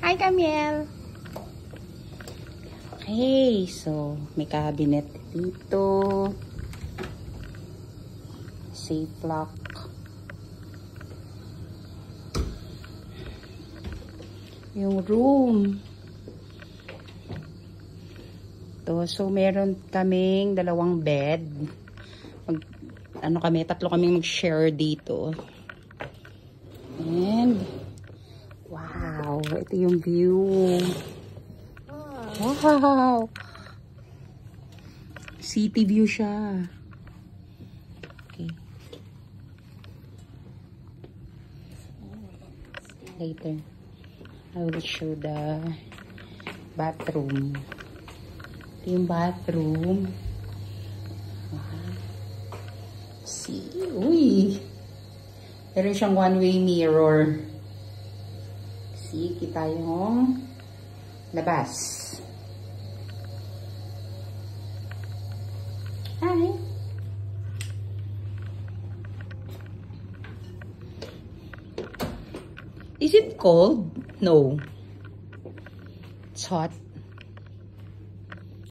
Hi, Camille! Okay, so may cabinet dito. Safe lock. Yung room. So meron kaming dalawang bed. Tatlo kaming mag-share dito. And wow, ito yung view. Wow! City view siya. Okay. Later, I will show the bathroom. Ito yung bathroom. Wow. See? Uy! Meron siyang one-way mirror. See? Kita yung labas. Hi! Is it cold? No. It's hot.